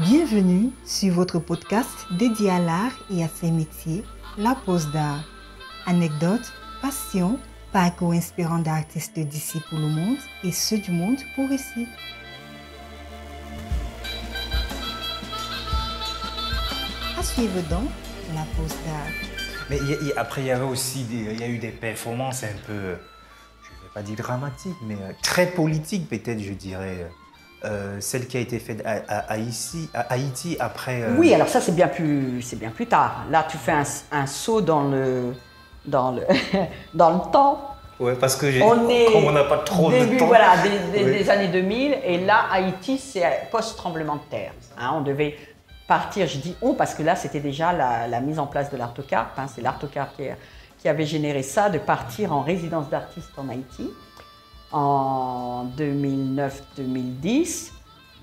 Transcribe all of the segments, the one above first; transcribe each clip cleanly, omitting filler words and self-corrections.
Bienvenue sur votre podcast dédié à l'art et à ses métiers, La Pause d'Art. Anecdotes, passion, parcours inspirant d'artistes d'ici pour le monde et ceux du monde pour ici. À suivre donc La Pause d'Art. Mais après, il y avait aussi il y a eu des performances un peu, je ne vais pas dire dramatiques, mais très politiques peut-être, je dirais. Celle qui a été faite à Haïti après. Oui, alors ça c'est bien plus tard. Là, tu fais un saut dans le dans le temps. Ouais, parce que comme on n'a pas trop début, de temps. Voilà, des années 2000. Et là, Haïti, c'est post-tremblement de terre. Hein, on devait partir, je dis on, parce que là, c'était déjà la mise en place de l'Artocarpe. Hein, c'est l'Artocarpe qui avait généré ça, de partir en résidence d'artiste en Haïti en 2009-2010.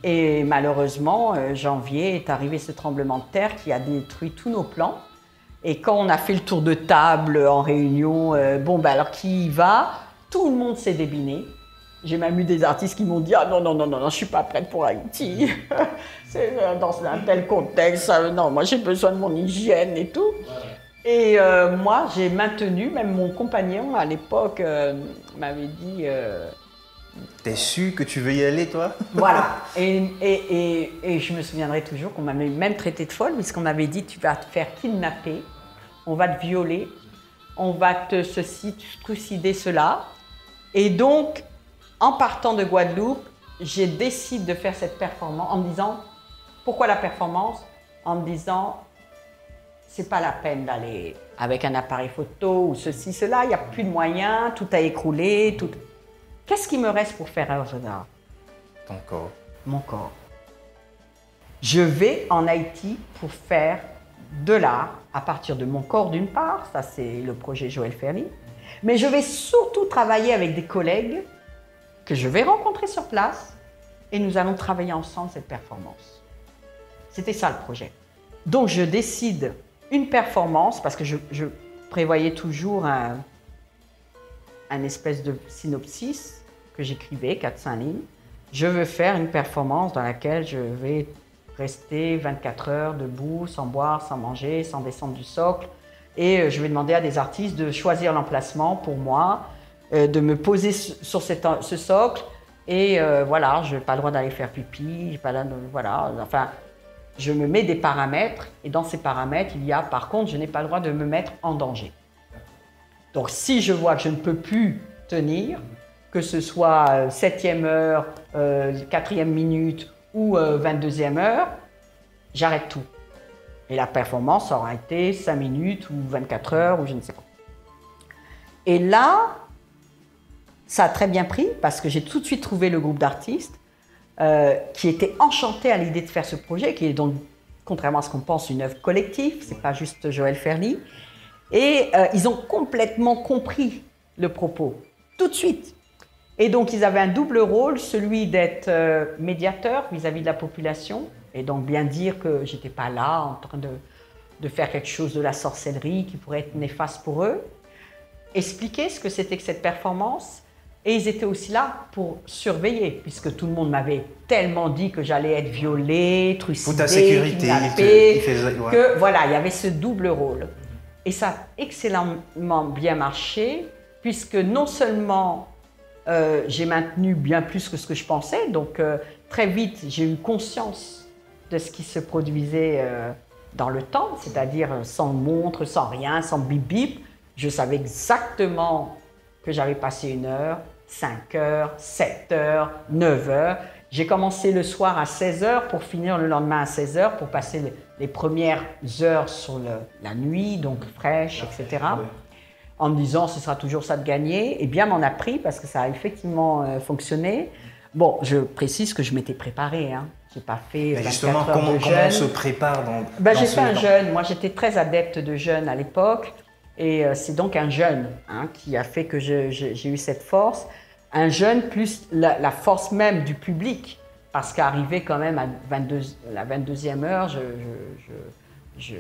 Et malheureusement, janvier est arrivé ce tremblement de terre qui a détruit tous nos plans. Et quand on a fait le tour de table en réunion, alors qui y va? Tout le monde s'est débiné. J'ai même eu des artistes qui m'ont dit « Ah non, je suis pas prête pour Haïti. C'est dans un tel contexte, non, moi j'ai besoin de mon hygiène et tout. » Et moi, j'ai maintenu, même mon compagnon à l'époque m'avait dit T'es sûr que tu veux y aller, toi? Voilà. Et je me souviendrai toujours qu'on m'avait même traité de folle, puisqu'on m'avait dit tu vas te faire kidnapper, on va te violer, on va te ceci, trucider cela. Et donc, en partant de Guadeloupe, j'ai décidé de faire cette performance en me disant pourquoi la performance? En me disant c'est pas la peine d'aller avec un appareil photo ou ceci, cela, il n'y a plus de moyens, tout a écroulé, tout. Qu'est-ce qui me reste pour faire œuvre d'art? Ton corps. Mon corps. Je vais en Haïti pour faire de l'art à partir de mon corps d'une part, ça c'est le projet Joël Ferly, mais je vais surtout travailler avec des collègues que je vais rencontrer sur place et nous allons travailler ensemble cette performance. C'était ça le projet. Donc je décide une performance, parce que je prévoyais toujours un espèce de synopsis que j'écrivais, 4-5 lignes. Je veux faire une performance dans laquelle je vais rester 24 heures debout, sans boire, sans manger, sans descendre du socle. Et je vais demander à des artistes de choisir l'emplacement pour moi, de me poser sur ce socle. Et voilà, je n'ai pas le droit d'aller faire pipi, j'ai pas le droit de, voilà, enfin, je me mets des paramètres. Et dans ces paramètres, il y a, par contre, je n'ai pas le droit de me mettre en danger. Donc, si je vois que je ne peux plus tenir, que ce soit 7e heure, 4e minute ou 22e heure, j'arrête tout. Et la performance aura été 5 minutes ou 24 heures ou je ne sais quoi. Et là, ça a très bien pris parce que j'ai tout de suite trouvé le groupe d'artistes qui était enchanté à l'idée de faire ce projet, qui est donc, contrairement à ce qu'on pense, une œuvre collective, c'est pas juste Joël Ferly. Et ils ont complètement compris le propos, tout de suite. Et donc, ils avaient un double rôle, celui d'être médiateur vis-à-vis de la population, et donc bien dire que j'étais pas là en train de faire quelque chose de la sorcellerie qui pourrait être néfaste pour eux, expliquer ce que c'était que cette performance, et ils étaient aussi là pour surveiller, puisque tout le monde m'avait tellement dit que j'allais être violée, trucidée, pour ta sécurité, kidnappée, ouais. que voilà, il y avait ce double rôle. Et ça a excellemment bien marché, puisque non seulement j'ai maintenu bien plus que ce que je pensais, donc très vite j'ai eu conscience de ce qui se produisait dans le temps, c'est-à-dire sans montre, sans rien, sans bip-bip. Je savais exactement que j'avais passé 1 heure, 5 heures, 7 heures, 9 heures. J'ai commencé le soir à 16 heures pour finir le lendemain à 16 heures pour passer les premières heures sur la nuit, donc fraîche, etc. En me disant ce sera toujours ça de gagner. Et bien m'en a pris parce que ça a effectivement fonctionné. Bon, je précise que je m'étais préparée. Hein. Je n'ai pas fait 24 justement, heures de jeûne. comment on se prépare dans J'ai fait un temps. jeûne. Moi, j'étais très adepte de jeûne à l'époque. Et c'est donc un jeûne qui a fait que j'ai eu cette force. Un jeûne plus la force même du public. Parce qu'arrivé quand même à la 22e heure, je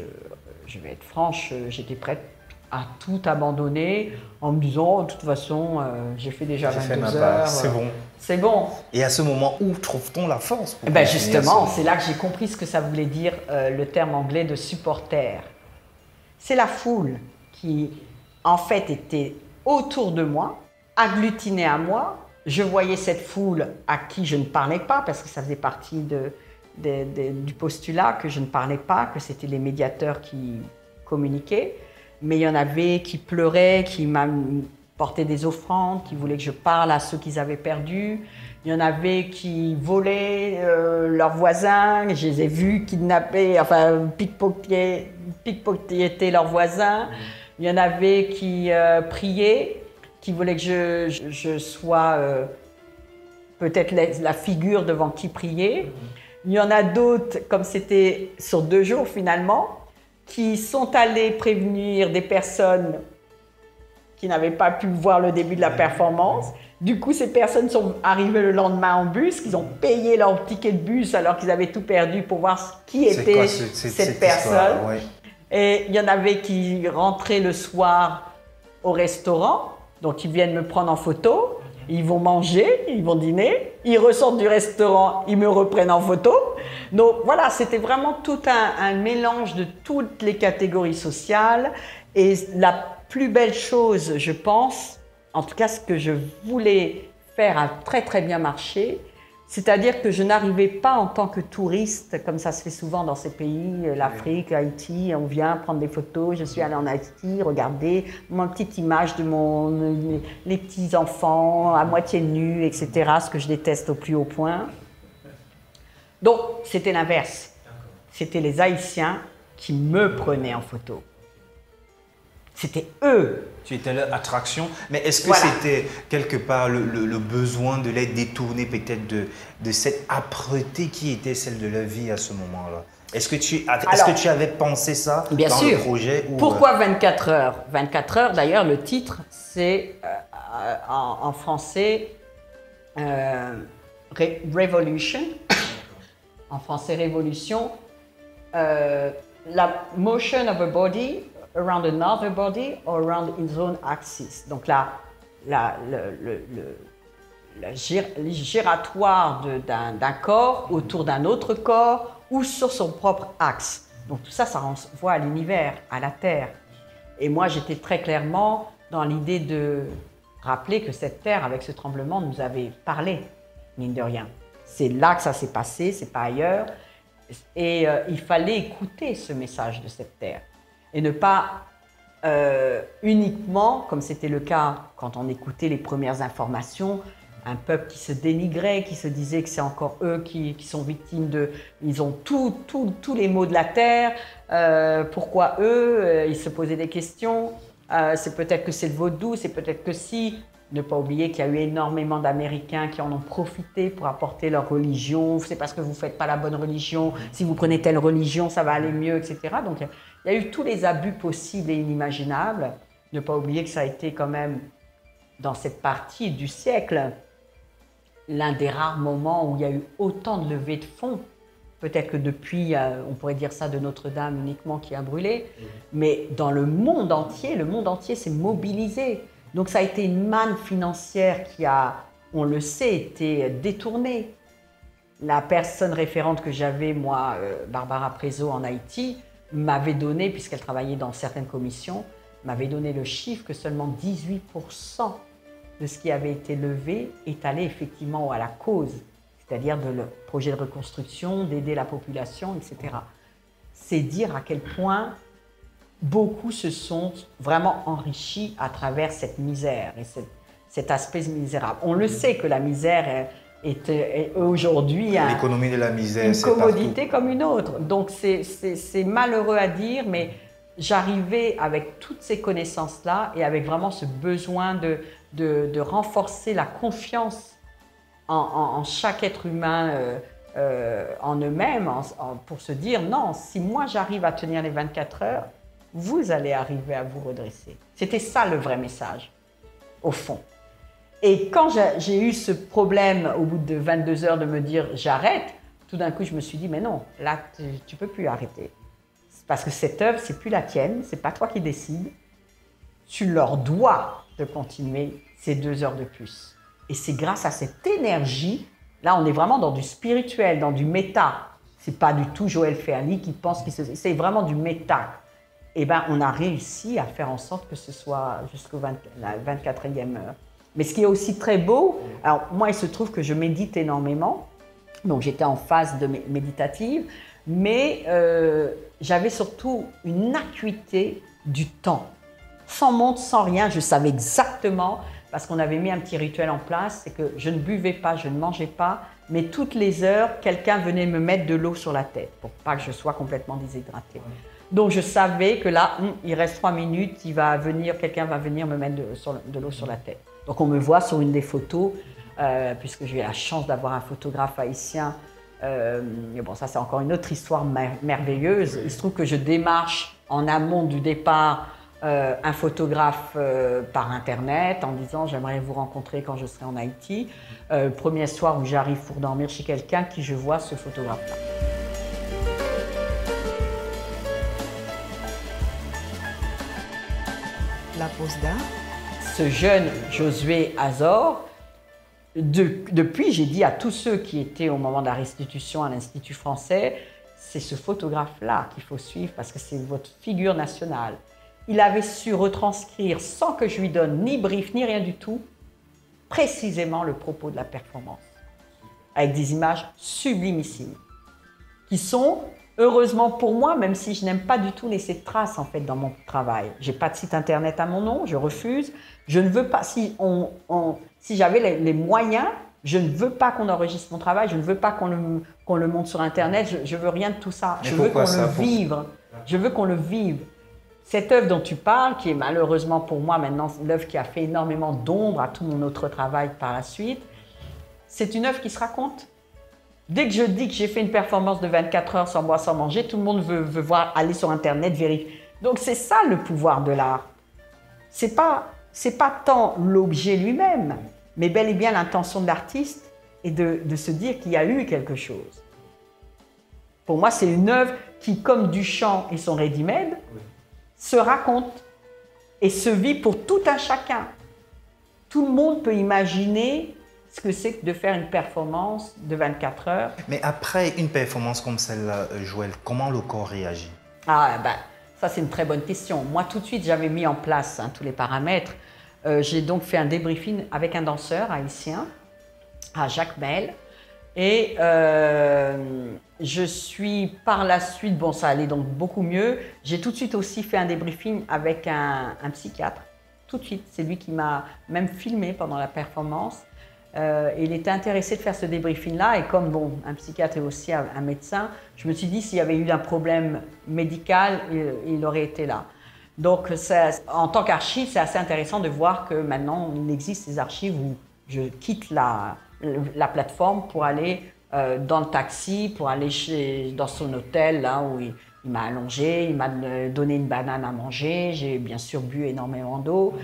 vais être franche, j'étais prête à tout abandonner en me disant, de toute façon, j'ai fait déjà 22 heures. C'est bon. C'est bon. Et à ce moment, où trouve-t-on la force pour Ben continuer justement, c'est là que j'ai compris ce que ça voulait dire le terme anglais de supporter. C'est la foule qui, en fait, était autour de moi, agglutinée à moi. Je voyais cette foule à qui je ne parlais pas, parce que ça faisait partie du postulat que je ne parlais pas, que c'était les médiateurs qui communiquaient. Mais il y en avait qui pleuraient, qui m'apportaient des offrandes, qui voulaient que je parle à ceux qu'ils avaient perdus. Il y en avait qui volaient leurs voisins, je les ai vus kidnapper, enfin pickpocketer leurs voisins. Il y en avait qui priaient, qui voulaient que je sois peut-être la figure devant qui prier. Il y en a d'autres, comme c'était sur 2 jours finalement, qui sont allés prévenir des personnes qui n'avaient pas pu voir le début de la performance. Du coup, ces personnes sont arrivées le lendemain en bus, qu'ils ont payé leur ticket de bus alors qu'ils avaient tout perdu pour voir qui était cette personne. Histoire, ouais. Et il y en avait qui rentraient le soir au restaurant, donc ils viennent me prendre en photo, ils vont manger, ils vont dîner, ils ressortent du restaurant, ils me reprennent en photo. Donc voilà, c'était vraiment tout un mélange de toutes les catégories sociales. Et la plus belle chose, je pense, en tout cas ce que je voulais faire a très très bien marché, c'est-à-dire que je n'arrivais pas en tant que touriste, comme ça se fait souvent dans ces pays, l'Afrique, Haïti, on vient prendre des photos, je suis allée en Haïti, regardez ma petite image de les petits enfants à moitié nus, etc., ce que je déteste au plus haut point. Donc, c'était l'inverse. C'était les Haïtiens qui me prenaient en photo. C'était eux. Tu étais l'attraction, mais est-ce que c'était quelque part le besoin de les détourner peut-être de cette âpreté qui était celle de la vie à ce moment-là? Est-ce que tu avais pensé ça bien dans sûr. le projet Pourquoi 24 heures 24 heures, d'ailleurs, le titre, c'est en français Revolution. En français, révolution. La motion of a body around another body or around its own axis. Donc le giratoire d'un corps autour d'un autre corps ou sur son propre axe. Donc tout ça, ça renvoie à l'univers, à la Terre. Et moi, j'étais très clairement dans l'idée de rappeler que cette Terre, avec ce tremblement, nous avait parlé, mine de rien. C'est là que ça s'est passé, c'est pas ailleurs. Et il fallait écouter ce message de cette Terre. Et ne pas uniquement, comme c'était le cas quand on écoutait les premières informations, un peuple qui se dénigrait, qui se disait que c'est encore eux qui sont victimes de... Ils ont tous les maux de la terre, pourquoi eux ils se posaient des questions, c'est peut-être que c'est le vaudou, c'est peut-être que si... Ne pas oublier qu'il y a eu énormément d'Américains qui en ont profité pour apporter leur religion. C'est parce que vous ne faites pas la bonne religion. Si vous prenez telle religion, ça va aller mieux, etc. Donc, il y a eu tous les abus possibles et inimaginables. Ne pas oublier que ça a été quand même, dans cette partie du siècle, l'un des rares moments où il y a eu autant de levées de fonds. Peut-être que depuis, on pourrait dire ça de Notre-Dame uniquement qui a brûlé. Mais dans le monde entier s'est mobilisé. Donc ça a été une manne financière qui a, on le sait, été détournée. La personne référente que j'avais, moi, Barbara Prézo en Haïti, m'avait donné, puisqu'elle travaillait dans certaines commissions, m'avait donné le chiffre que seulement 18% de ce qui avait été levé est allé effectivement à la cause, c'est-à-dire de le projet de reconstruction, d'aider la population, etc. C'est dire à quel point beaucoup se sont vraiment enrichis à travers cette misère et cet aspect misérable. On le sait que la misère est aujourd'hui l'économie de la misère, une commodité comme une autre. Donc c'est malheureux à dire, mais j'arrivais avec toutes ces connaissances-là et avec vraiment ce besoin de renforcer la confiance en chaque être humain, en eux-mêmes, pour se dire non, si moi j'arrive à tenir les 24 heures, vous allez arriver à vous redresser. C'était ça le vrai message, au fond. Et quand j'ai eu ce problème au bout de 22 heures de me dire j'arrête, tout d'un coup je me suis dit mais non, là tu ne peux plus arrêter. Parce que cette œuvre, c'est plus la tienne, c'est pas toi qui décides. tu leur dois de continuer ces 2 heures de plus. Et c'est grâce à cette énergie, là on est vraiment dans du spirituel, dans du méta. C'est pas du tout Joël Ferli qui pense que c'est vraiment du méta. Et ben on a réussi à faire en sorte que ce soit jusqu'au la 24e heure. Mais ce qui est aussi très beau, alors moi il se trouve que je médite énormément, donc j'étais en phase de méditative, mais j'avais surtout une acuité du temps. Sans montre, sans rien, je savais exactement, parce qu'on avait mis un petit rituel en place, c'est que je ne buvais pas, je ne mangeais pas, mais toutes les heures, quelqu'un venait me mettre de l'eau sur la tête, pour pas que je sois complètement déshydratée. Donc je savais que là, il reste 3 minutes, quelqu'un va venir me mettre de l'eau sur la tête. Donc on me voit sur une des photos, puisque j'ai eu la chance d'avoir un photographe haïtien. Mais bon, ça c'est encore une autre histoire merveilleuse. Il se trouve que je démarche en amont du départ un photographe par internet en disant j'aimerais vous rencontrer quand je serai en Haïti. Premier soir où j'arrive pour dormir chez quelqu'un qui je vois ce photographe-là. La pause d'art. Ce jeune Josué Azor, depuis, j'ai dit à tous ceux qui étaient au moment de la restitution à l'Institut français, c'est ce photographe-là qu'il faut suivre parce que c'est votre figure nationale. Il avait su retranscrire, sans que je lui donne ni brief, ni rien du tout, précisément le propos de la performance, avec des images sublimissimes, qui sont, heureusement pour moi, même si je n'aime pas du tout laisser de traces en fait dans mon travail. Je n'ai pas de site internet à mon nom, je refuse. Je ne veux pas, si j'avais les moyens, je ne veux pas qu'on enregistre mon travail, je ne veux pas qu'on le monte sur internet, je ne veux rien de tout ça. Je veux qu'on le vive. Je veux qu'on le vive. Cette œuvre dont tu parles, qui est malheureusement pour moi maintenant l'œuvre qui a fait énormément d'ombre à tout mon autre travail par la suite, c'est une œuvre qui se raconte. Dès que je dis que j'ai fait une performance de 24 heures sans boire, sans manger, tout le monde veut voir, aller sur internet, vérifier. Donc c'est ça le pouvoir de l'art. C'est pas tant l'objet lui-même, mais bel et bien l'intention de l'artiste et de se dire qu'il y a eu quelque chose. Pour moi, c'est une œuvre qui, comme Duchamp et son ready-made, se raconte et se vit pour tout un chacun. Tout le monde peut imaginer ce que c'est que de faire une performance de 24 heures. Mais après une performance comme celle-là, Joël, comment le corps réagit? Ça c'est une très bonne question. Moi tout de suite j'avais mis en place tous les paramètres. J'ai donc fait un débriefing avec un danseur haïtien, à Jacques Mel. Et je suis par la suite, bon ça allait donc beaucoup mieux, j'ai tout de suite aussi fait un débriefing avec un psychiatre, tout de suite. C'est lui qui m'a même filmé pendant la performance. Il était intéressé de faire ce débriefing-là et comme bon, un psychiatre est aussi un médecin, je me suis dit s'il y avait eu un problème médical, il aurait été là. Donc en tant qu'archive, c'est assez intéressant de voir que maintenant il existe des archives où je quitte la plateforme pour aller dans le taxi, pour aller dans son hôtel là où il m'a allongé, il m'a donné une banane à manger, j'ai bien sûr bu énormément d'eau.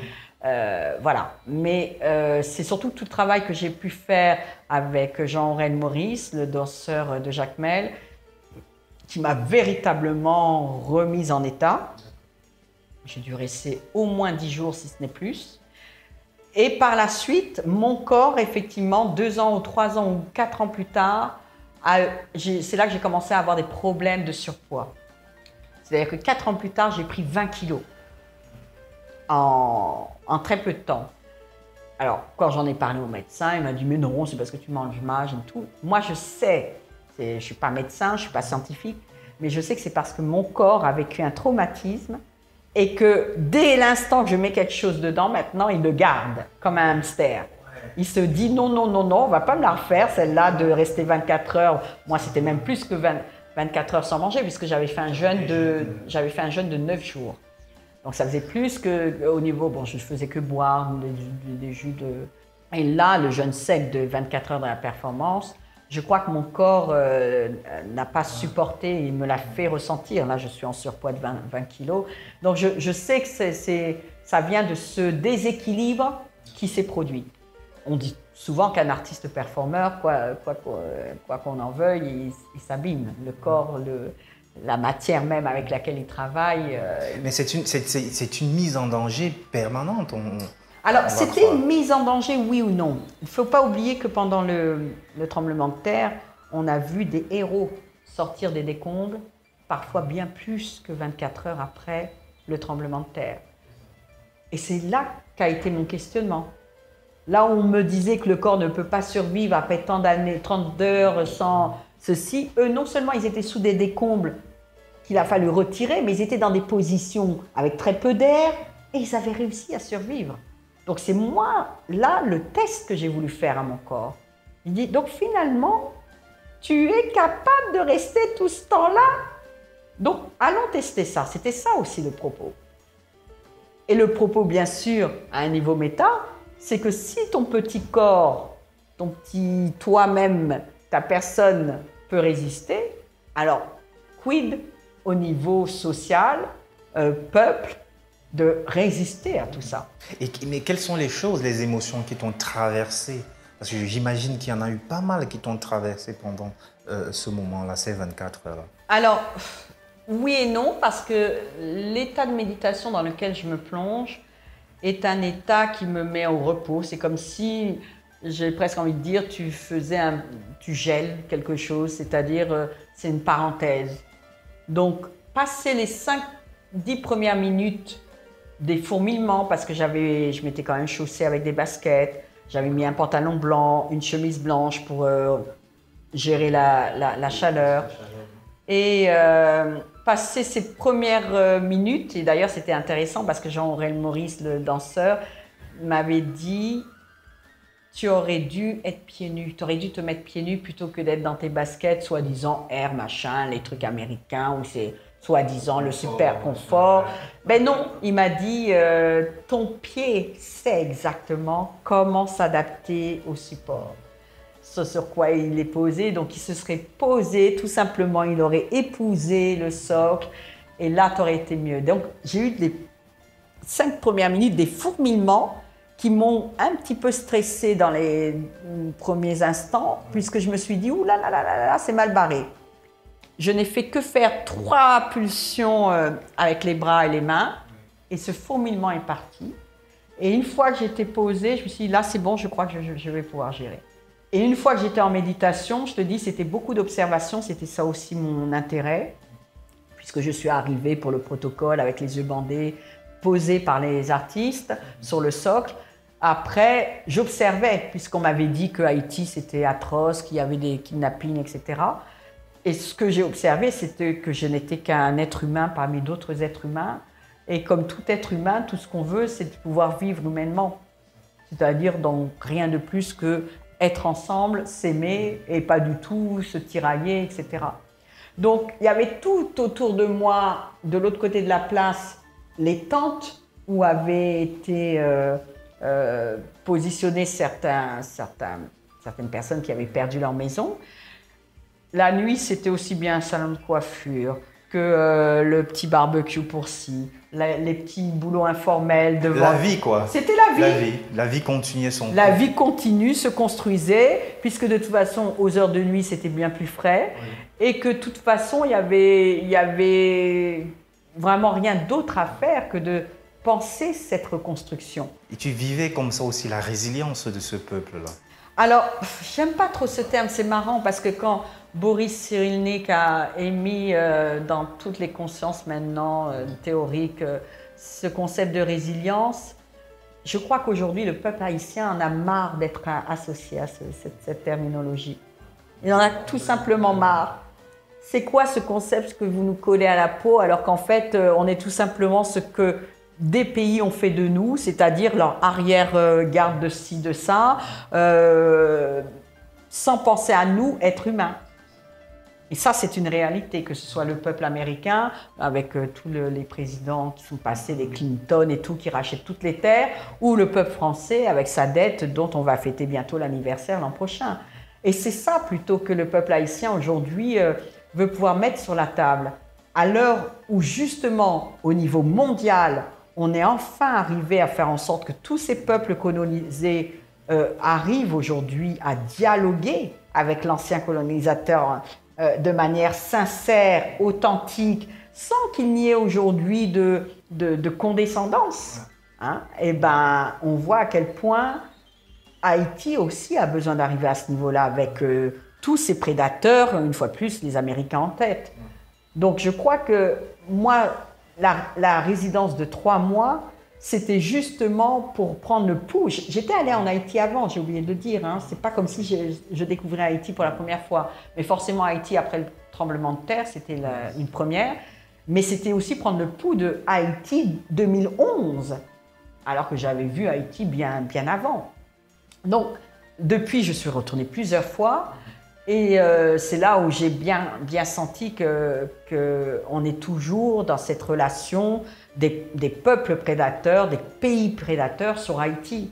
Voilà, mais c'est surtout tout le travail que j'ai pu faire avec Jean-Aurèle Maurice, le danseur de Jacques Mel, qui m'a véritablement remise en état. J'ai dû rester au moins 10 jours, si ce n'est plus. Et par la suite, mon corps, effectivement, 2 ans ou 3 ans ou 4 ans plus tard, c'est là que j'ai commencé à avoir des problèmes de surpoids. C'est-à-dire que 4 ans plus tard, j'ai pris 20 kilos. En très peu de temps. Alors, quand j'en ai parlé au médecin, il m'a dit « Mais non, c'est parce que tu manges mal et tout. » Moi, je sais, je ne suis pas médecin, je ne suis pas scientifique, mais je sais que c'est parce que mon corps a vécu un traumatisme et que dès l'instant que je mets quelque chose dedans, maintenant, il le garde comme un hamster. Il se dit « Non, non, non, non, on ne va pas me la refaire, celle-là de rester 24 heures. » Moi, c'était même plus que 24 heures sans manger puisque j'avais fait un jeûne de 9 jours. Donc ça faisait plus qu'au niveau, bon je ne faisais que boire des jus de... Et là, le jeûne sec de 24 heures de la performance, je crois que mon corps n'a pas supporté, il me l'a fait ressentir. Là, je suis en surpoids de 20 kilos. Donc je sais que ça vient de ce déséquilibre qui s'est produit. On dit souvent qu'un artiste performeur, quoi qu'on en veuille, il s'abîme. Le corps la matière même avec laquelle ils travaillent. Mais c'est une mise en danger permanente. Alors, c'était une mise en danger, oui ou non? Il ne faut pas oublier que pendant le tremblement de terre, on a vu des héros sortir des décombres, parfois bien plus que 24 heures après le tremblement de terre. Et c'est là qu'a été mon questionnement. Là où on me disait que le corps ne peut pas survivre après tant d'années, 30 heures sans ceci, eux, non seulement ils étaient sous des décombres qu'il a fallu retirer, mais ils étaient dans des positions avec très peu d'air et ils avaient réussi à survivre. Donc c'est moi, là, le test que j'ai voulu faire à mon corps. Il dit, donc finalement, tu es capable de rester tout ce temps-là? Donc allons tester ça. C'était ça aussi le propos. Et le propos, bien sûr, à un niveau méta, c'est que si ton petit corps, ton petit toi-même, ta personne peut résister, alors quid au niveau social, peuple, de résister à tout ça. Mais quelles sont les choses, les émotions qui t'ont traversé? Parce que j'imagine qu'il y en a eu pas mal qui t'ont traversé pendant ce moment-là, ces 24 heures-là. Alors, oui et non, parce que l'état de méditation dans lequel je me plonge est un état qui me met au repos. C'est comme si, j'ai presque envie de dire, tu gèles quelque chose, c'est-à-dire c'est une parenthèse. Donc, passer les 5-10 premières minutes des fourmillements, parce que je m'étais quand même chaussée avec des baskets, j'avais mis un pantalon blanc, une chemise blanche pour gérer la chaleur. Et passer ces premières minutes, et d'ailleurs c'était intéressant parce que Jean-Aurel Maurice, le danseur, m'avait dit « Tu aurais dû être pieds nus, tu aurais dû te mettre pieds nus plutôt que d'être dans tes baskets, soi-disant air, machin, les trucs américains, où c'est soi-disant le super confort. » Ben non, il m'a dit « Ton pied sait exactement comment s'adapter au support. » Ce sur quoi il est posé, donc il se serait posé, tout simplement, il aurait épousé le socle, et là, tu aurais été mieux. Donc, j'ai eu les 5 premières minutes des fourmillements qui m'ont un petit peu stressée dans les premiers instants, puisque je me suis dit, ouh là là là là là, c'est mal barré. Je n'ai fait que faire 3 pulsions avec les bras et les mains, et ce fourmillement est parti. Et une fois que j'étais posée, je me suis dit, là, c'est bon, je crois que je vais pouvoir gérer. Et une fois que j'étais en méditation, je te dis, c'était beaucoup d'observation, c'était ça aussi mon intérêt, puisque je suis arrivée pour le protocole avec les yeux bandés, posés par les artistes sur le socle. Après, j'observais, puisqu'on m'avait dit que Haïti c'était atroce, qu'il y avait des kidnappings, etc. Et ce que j'ai observé, c'était que je n'étais qu'un être humain parmi d'autres êtres humains. Et comme tout être humain, tout ce qu'on veut, c'est de pouvoir vivre humainement. C'est-à-dire donc rien de plus que être ensemble, s'aimer et pas du tout se tirailler, etc. Donc, il y avait tout autour de moi, de l'autre côté de la place, les tentes où avaient été positionnées certaines personnes qui avaient perdu leur maison. La nuit, c'était aussi bien un salon de coiffure que le petit barbecue pour ci, les petits boulots informels devant. La vie, quoi. C'était la vie. La vie continuait son cours. La vie continue, se construisait, puisque de toute façon, aux heures de nuit, c'était bien plus frais. Oui. Et que de toute façon, il y avait vraiment rien d'autre à faire que de penser cette reconstruction. Et tu vivais comme ça aussi la résilience de ce peuple-là? Alors, j'aime pas trop ce terme, c'est marrant, parce que quand Boris Cyrulnik a émis dans toutes les consciences maintenant théoriques ce concept de résilience, je crois qu'aujourd'hui le peuple haïtien en a marre d'être associé à cette terminologie. Il en a tout simplement marre. C'est quoi ce concept que vous nous collez à la peau alors qu'en fait on est tout simplement ce que des pays ont fait de nous, c'est-à-dire leur arrière-garde de ci, de ça, sans penser à nous, êtres humains. Et ça, c'est une réalité, que ce soit le peuple américain, avec tous les présidents qui sont passés, les Clinton et tout, qui rachètent toutes les terres, ou le peuple français avec sa dette dont on va fêter bientôt l'anniversaire l'an prochain. Et c'est ça plutôt que le peuple haïtien aujourd'hui veut pouvoir mettre sur la table. À l'heure où justement, au niveau mondial, on est enfin arrivé à faire en sorte que tous ces peuples colonisés arrivent aujourd'hui à dialoguer avec l'ancien colonisateur de manière sincère, authentique, sans qu'il n'y ait aujourd'hui de condescendance, hein, eh ben, on voit à quel point Haïti aussi a besoin d'arriver à ce niveau-là avec tous ces prédateurs, une fois de plus, les Américains en tête. Donc je crois que moi, la résidence de 3 mois, c'était justement pour prendre le pouls. J'étais allée en Haïti avant, j'ai oublié de le dire. Hein. C'est pas comme si je découvrais Haïti pour la première fois. Mais forcément, Haïti, après le tremblement de terre, c'était une première. Mais c'était aussi prendre le pouls de Haïti 2011, alors que j'avais vu Haïti bien avant. Donc, depuis, je suis retournée plusieurs fois. Et c'est là où j'ai bien senti qu'on est toujours dans cette relation des peuples prédateurs, des pays prédateurs sur Haïti.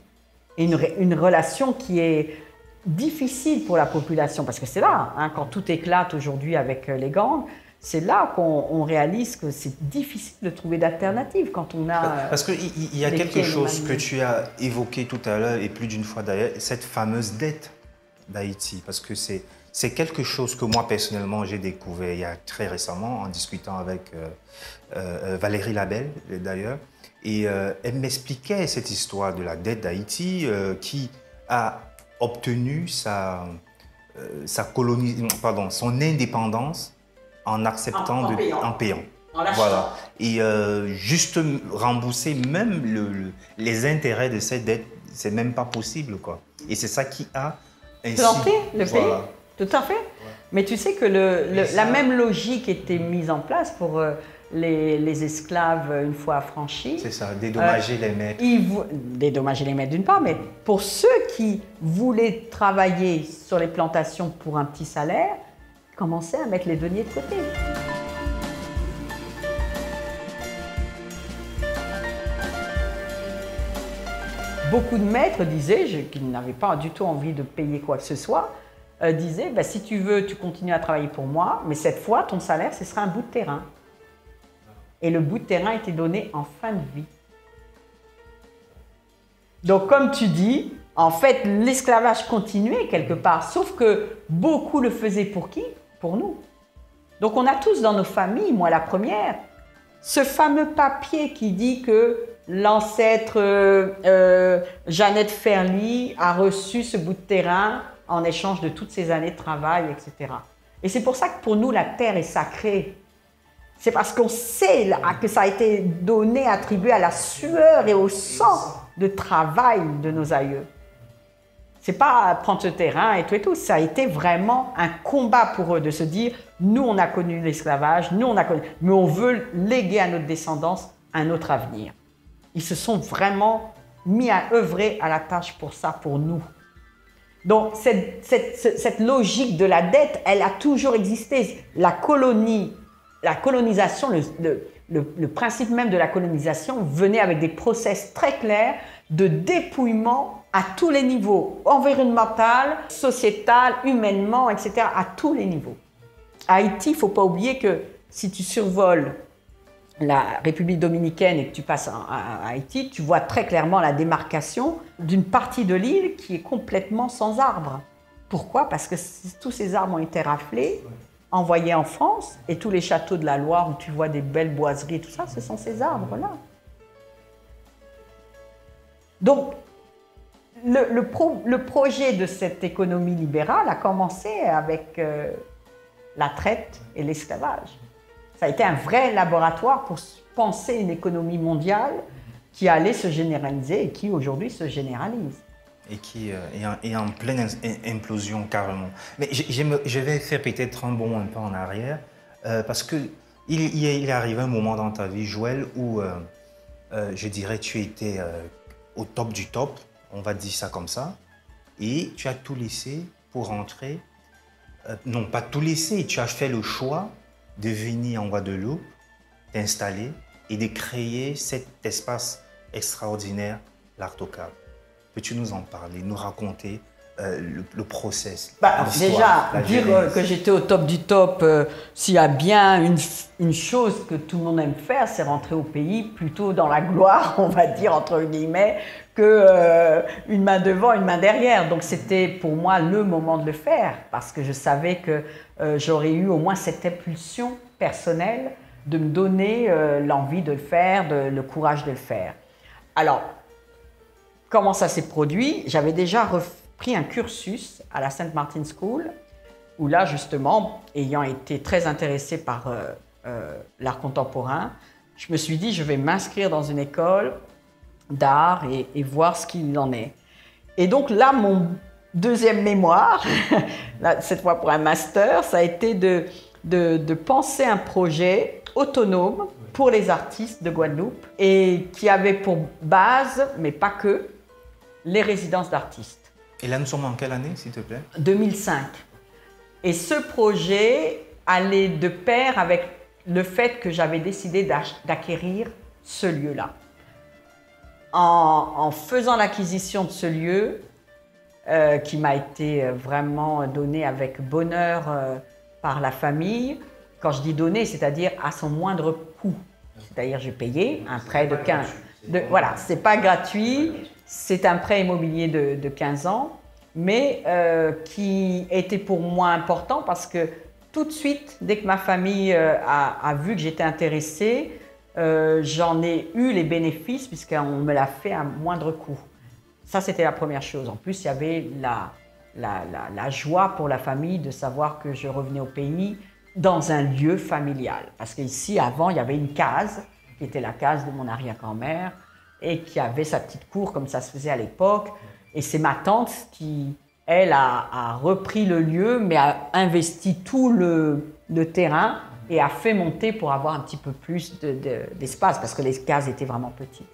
Et une relation qui est difficile pour la population, parce que c'est là, hein, quand tout éclate aujourd'hui avec les gangs, c'est là qu'on réalise que c'est difficile de trouver d'alternatives quand on a... Parce qu'il y a quelque chose que tu as évoqué tout à l'heure, et plus d'une fois d'ailleurs, cette fameuse dette d'Haïti, parce que c'est quelque chose que moi, personnellement, j'ai découvert il y a très récemment en discutant avec Valérie Labelle, d'ailleurs. Et elle m'expliquait cette histoire de la dette d'Haïti qui a obtenu son indépendance en acceptant en payant. Voilà. Et juste rembourser même les intérêts de cette dette, c'est même pas possible, quoi. Et c'est ça qui a ainsi... planté le pays. Voilà. Tout à fait. Ouais. Mais tu sais que la même logique était mise en place pour les esclaves une fois affranchis. C'est ça, dédommager les maîtres. Dédommager les maîtres d'une part, mais pour ceux qui voulaient travailler sur les plantations pour un petit salaire, commençaient à mettre les deniers de côté. Beaucoup de maîtres disaient qu'ils n'avaient pas du tout envie de payer quoi que ce soit, disaient bah, si tu veux, tu continues à travailler pour moi, mais cette fois, ton salaire, ce sera un bout de terrain. Et le bout de terrain était donné en fin de vie. Donc, comme tu dis, en fait, l'esclavage continuait quelque part, sauf que beaucoup le faisaient pour qui? Pour nous. Donc, on a tous dans nos familles, moi la première, ce fameux papier qui dit que l'ancêtre Jeannette Ferly a reçu ce bout de terrain en échange de toutes ces années de travail, etc. Et c'est pour ça que pour nous, la terre est sacrée. C'est parce qu'on sait que ça a été donné, attribué à la sueur et au sang de travail de nos aïeux. C'est pas prendre ce terrain et tout. Ça a été vraiment un combat pour eux de se dire, nous on a connu l'esclavage, mais on veut léguer à notre descendance un autre avenir. Ils se sont vraiment mis à œuvrer à la tâche pour ça, pour nous. Donc, cette logique de la dette, elle a toujours existé. La colonisation, le principe même de la colonisation venait avec des process très clairs de dépouillement à tous les niveaux, environnemental, sociétal, humainement, etc., à tous les niveaux. À Haïti, il ne faut pas oublier que si tu survoles la République dominicaine et que tu passes à Haïti, tu vois très clairement la démarcation d'une partie de l'île qui est complètement sans arbres. Pourquoi? Parce que tous ces arbres ont été raflés, envoyés en France, et tous les châteaux de la Loire où tu vois des belles boiseries, tout ça, ce sont ces arbres-là. Donc, le projet de cette économie libérale a commencé avec la traite et l'esclavage. Ça a été un vrai laboratoire pour penser une économie mondiale qui allait se généraliser et qui aujourd'hui se généralise. Et qui est en pleine implosion carrément. Mais je vais faire peut-être un bond un peu en arrière parce qu'il est arrivé un moment dans ta vie, Joël, où je dirais tu étais au top du top, on va dire ça comme ça, et tu as tout laissé pour rentrer. Non, pas tout laissé, tu as fait le choix de venir en Guadeloupe, t'installer et de créer cet espace extraordinaire, l'Art au Cap. Peux-tu nous en parler, nous raconter le process, déjà, la dire genèse. que j'étais au top du top, s'il y a bien une chose que tout le monde aime faire, c'est rentrer au pays plutôt dans la gloire, on va dire, entre guillemets, que une main devant, une main derrière. Donc c'était pour moi le moment de le faire, parce que je savais que j'aurais eu au moins cette impulsion personnelle de me donner l'envie de le faire, le courage de le faire. Alors, comment ça s'est produit? J'avais déjà pris un cursus à la St. Martin's School, où là, justement, ayant été très intéressée par l'art contemporain, je me suis dit, je vais m'inscrire dans une école d'art et voir ce qu'il en est. Et donc là, mon deuxième mémoire, là, cette fois pour un master, ça a été de penser un projet autonome pour les artistes de Guadeloupe et qui avait pour base, mais pas que, les résidences d'artistes. Et là, nous sommes en quelle année, s'il te plaît? 2005. Et ce projet allait de pair avec le fait que j'avais décidé d'acquérir ce lieu-là. En faisant l'acquisition de ce lieu, qui m'a été vraiment donné avec bonheur par la famille, quand je dis donné, c'est-à-dire à son moindre coût. C'est-à-dire j'ai payé un prêt de 15... Voilà, c'est pas gratuit. C'est un prêt immobilier de 15 ans, mais qui était pour moi important parce que tout de suite, dès que ma famille a vu que j'étais intéressée, j'en ai eu les bénéfices puisqu'on me l'a fait à moindre coût. Ça, c'était la première chose. En plus, il y avait la joie pour la famille de savoir que je revenais au pays dans un lieu familial. Parce qu'ici, avant, il y avait une case qui était la case de mon arrière-grand-mère et qui avait sa petite cour comme ça se faisait à l'époque. Et c'est ma tante qui, elle, a repris le lieu, mais a investi tout le terrain et a fait monter pour avoir un petit peu plus d'espace, parce que les cases étaient vraiment petites.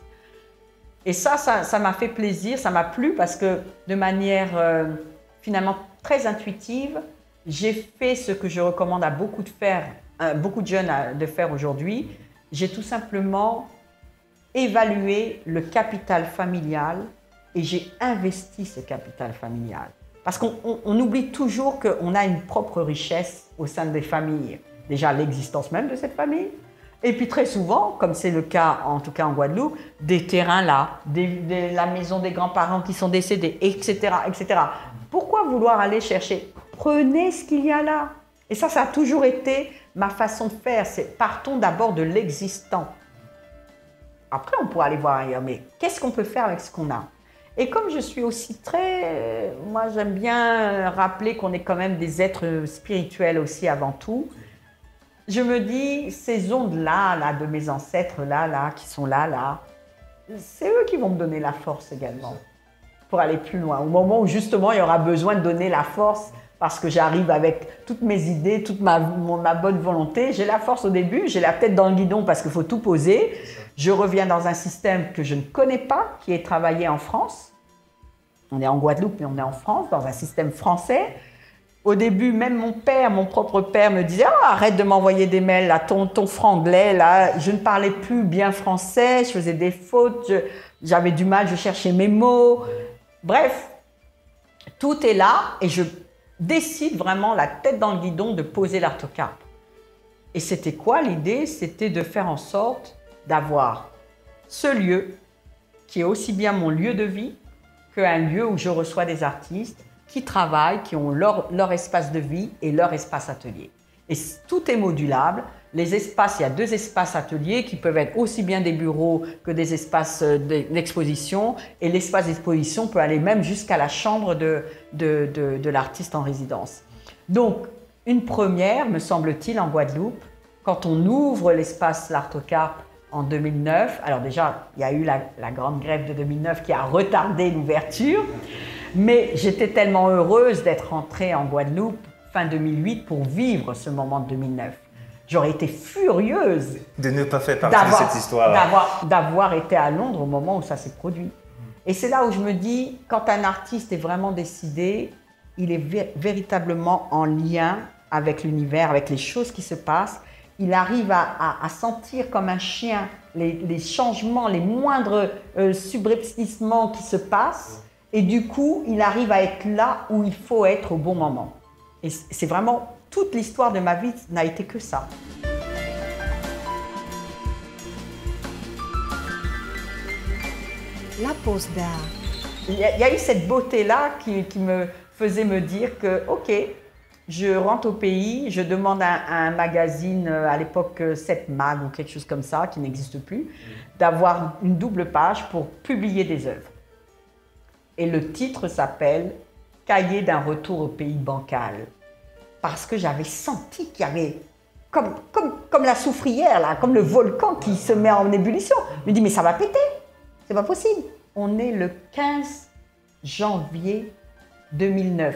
Et ça m'a fait plaisir, ça m'a plu, parce que de manière finalement très intuitive, j'ai fait ce que je recommande à beaucoup de jeunes de faire aujourd'hui. J'ai tout simplement évalué le capital familial et j'ai investi ce capital familial. Parce qu'on oublie toujours qu'on a une propre richesse au sein des familles. Déjà l'existence même de cette famille, et puis très souvent, comme c'est le cas en tout cas en Guadeloupe, des terrains là, la maison des grands-parents qui sont décédés, etc., etc. Pourquoi vouloir aller chercher? Prenez ce qu'il y a là. Et ça a toujours été ma façon de faire. Partons d'abord de l'existant. Après, on pourra aller voir ailleurs, mais qu'est-ce qu'on peut faire avec ce qu'on a? Et comme je suis aussi moi j'aime bien rappeler qu'on est quand même des êtres spirituels aussi avant tout, je me dis, ces ondes-là, de mes ancêtres là, qui sont là, c'est eux qui vont me donner la force également pour aller plus loin. Au moment où justement il y aura besoin de donner la force parce que j'arrive avec toutes mes idées, toute ma bonne volonté. J'ai la force au début, j'ai la tête dans le guidon parce qu'il faut tout poser. Je reviens dans un système que je ne connais pas, qui est travaillé en France. On est en Guadeloupe, mais on est en France, dans un système français. Au début, même mon propre père me disait « Oh, arrête de m'envoyer des mails, là, ton franglais, là. » Je ne parlais plus bien français, je faisais des fautes, j'avais du mal, je cherchais mes mots. Bref, tout est là et je décide vraiment la tête dans le guidon de poser l'artocarpe. Et c'était quoi l'idée? C'était de faire en sorte d'avoir ce lieu qui est aussi bien mon lieu de vie qu'un lieu où je reçois des artistes qui travaillent, qui ont leur espace de vie et leur espace atelier. Et tout est modulable. Les espaces, il y a 2 espaces ateliers qui peuvent être aussi bien des bureaux que des espaces d'exposition. Et l'espace d'exposition peut aller même jusqu'à la chambre de l'artiste en résidence. Donc, une première, me semble-t-il, en Guadeloupe, quand on ouvre l'espace L'Artocarpe en 2009. Alors déjà, il y a eu la grande grève de 2009 qui a retardé l'ouverture. Mais j'étais tellement heureuse d'être rentrée en Guadeloupe fin 2008 pour vivre ce moment de 2009. J'aurais été furieuse de ne pas faire partie de cette histoire. D'avoir été à Londres au moment où ça s'est produit. Et c'est là où je me dis, quand un artiste est vraiment décidé, il est véritablement en lien avec l'univers, avec les choses qui se passent. Il arrive à sentir comme un chien les changements, les moindres subrepticements qui se passent. Et du coup, il arrive à être là où il faut être au bon moment. Et c'est vraiment toute l'histoire de ma vie n'a été que ça. La pose d'art. Il y a eu cette beauté-là qui me faisait me dire que, ok, je rentre au pays, je demande à un magazine, à l'époque 7 Mag ou quelque chose comme ça, qui n'existe plus, d'avoir une double page pour publier des œuvres. Et le titre s'appelle « Cahier d'un retour au pays bancal ». Parce que j'avais senti qu'il y avait, comme la soufrière, là, comme le volcan qui se met en ébullition. Je me dis, mais ça va péter, c'est pas possible. On est le 15 janvier 2009.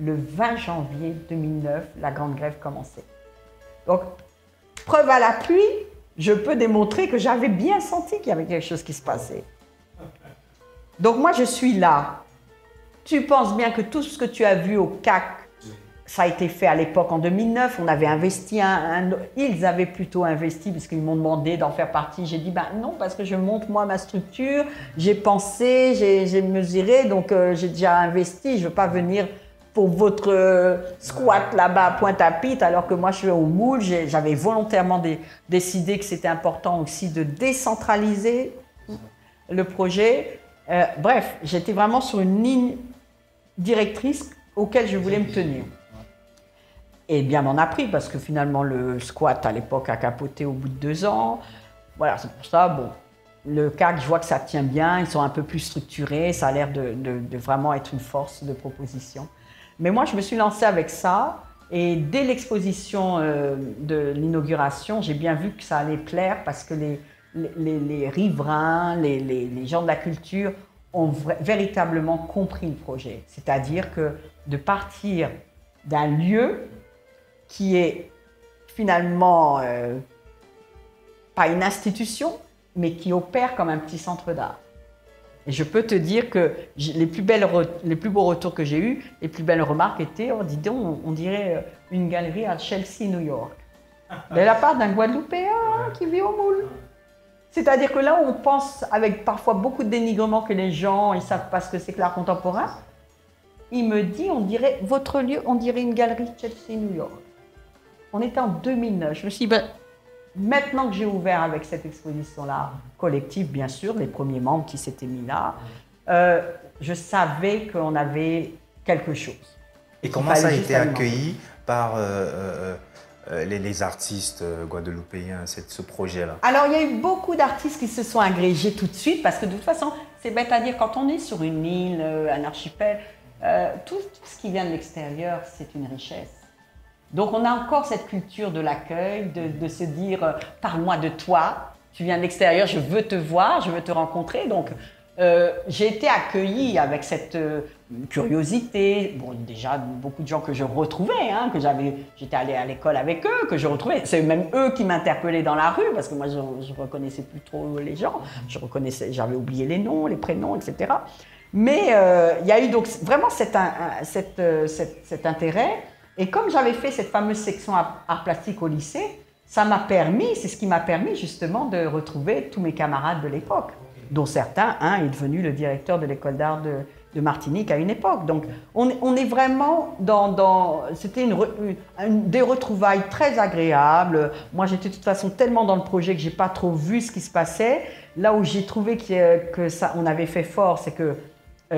Le 20 janvier 2009, la grande grève commençait. Donc, preuve à l'appui, je peux démontrer que j'avais bien senti qu'il y avait quelque chose qui se passait. Donc moi, je suis là. Tu penses bien que tout ce que tu as vu au CAC, ça a été fait à l'époque en 2009. On avait investi, ils avaient plutôt investi puisqu'ils m'ont demandé d'en faire partie. J'ai dit, ben non, parce que je monte moi ma structure. J'ai pensé, j'ai mesuré, donc j'ai déjà investi. Je ne veux pas venir pour votre squat là-bas à Pointe-à-Pitre, alors que moi je suis au moule. J'avais volontairement décidé que c'était important aussi de décentraliser le projet. Bref, j'étais vraiment sur une ligne directrice auquel je voulais me tenir. Et bien m'en a pris, parce que finalement le squat à l'époque a capoté au bout de 2 ans. Voilà, c'est pour ça, bon, le CAC, je vois que ça tient bien, ils sont un peu plus structurés, ça a l'air de vraiment être une force de proposition. Mais moi, je me suis lancée avec ça, et dès l'exposition de l'inauguration, j'ai bien vu que ça allait plaire, parce que les riverains, les gens de la culture ont véritablement compris le projet. C'est-à-dire que de partir d'un lieu qui est finalement pas une institution, mais qui opère comme un petit centre d'art. Et je peux te dire que les plus beaux retours que j'ai eus, les plus belles remarques étaient, oh, dis donc, on dirait une galerie à Chelsea, New York, de la part d'un Guadeloupéen qui vit au moule. C'est-à-dire que là, on pense avec parfois beaucoup de dénigrement que les gens, ils ne savent pas ce que c'est que l'art contemporain. Il me dit, on dirait, votre lieu, on dirait une galerie Chelsea, New York. On était en 2009. Je me suis dit, ben, maintenant que j'ai ouvert avec cette exposition-là, collective, bien sûr, les premiers membres qui s'étaient mis là, je savais qu'on avait quelque chose. Et comment ça a été accueilli par les artistes guadeloupéens, ce projet-là? Alors, il y a eu beaucoup d'artistes qui se sont agrégés tout de suite, parce que de toute façon, c'est bête à dire, quand on est sur une île, un archipel, tout ce qui vient de l'extérieur, c'est une richesse. Donc, on a encore cette culture de l'accueil, de se dire « parle-moi de toi, tu viens de l'extérieur, je veux te voir, je veux te rencontrer ». Donc, j'ai été accueillie avec cette curiosité. Bon, déjà, beaucoup de gens que je retrouvais, hein, j'étais allée à l'école avec eux, que je retrouvais. C'est même eux qui m'interpellaient dans la rue, parce que moi, je ne reconnaissais plus trop les gens. J'avais oublié les noms, les prénoms, etc. Mais il y a eu donc vraiment cet intérêt. Et comme j'avais fait cette fameuse section art plastique au lycée, ça m'a permis, c'est ce qui m'a permis justement de retrouver tous mes camarades de l'époque, dont certains, un est devenu le directeur de l'école d'art de Martinique à une époque. Donc on est vraiment c'était des retrouvailles très agréables. Moi j'étais de toute façon tellement dans le projet que j'ai pas trop vu ce qui se passait. Là où j'ai trouvé que ça, on avait fait fort, c'est que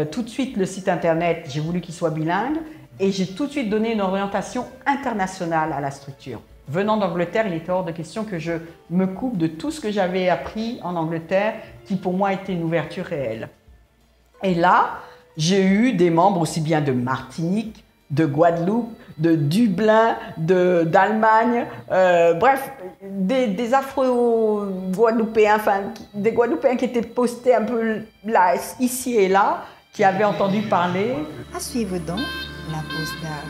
tout de suite le site internet, j'ai voulu qu'il soit bilingue. Et j'ai tout de suite donné une orientation internationale à la structure. Venant d'Angleterre, il était hors de question que je me coupe de tout ce que j'avais appris en Angleterre, qui pour moi était une ouverture réelle. Et là, j'ai eu des membres aussi bien de Martinique, de Guadeloupe, de Dublin, d'Allemagne, bref, des Afro-Guadeloupéens, enfin des Guadeloupéens qui étaient postés un peu là, ici et là, qui avaient entendu parler. À suivre donc la pose d'art.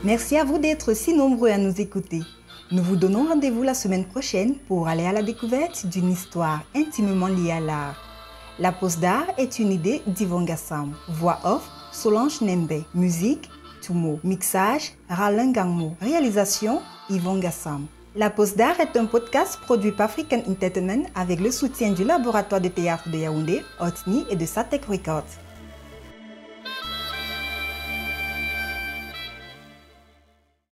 Merci à vous d'être si nombreux à nous écouter. Nous vous donnons rendez-vous la semaine prochaine pour aller à la découverte d'une histoire intimement liée à l'art. La pose d'art est une idée d'Yvon Gassam. Voix off, Solange Nembe. Musique, Tumo. Mixage, Ralin Gangmo. Réalisation, Yvon Gassam. La Pause d'Art est un podcast produit par African Entertainment avec le soutien du laboratoire de théâtre de Yaoundé, Otni et de Satek Records.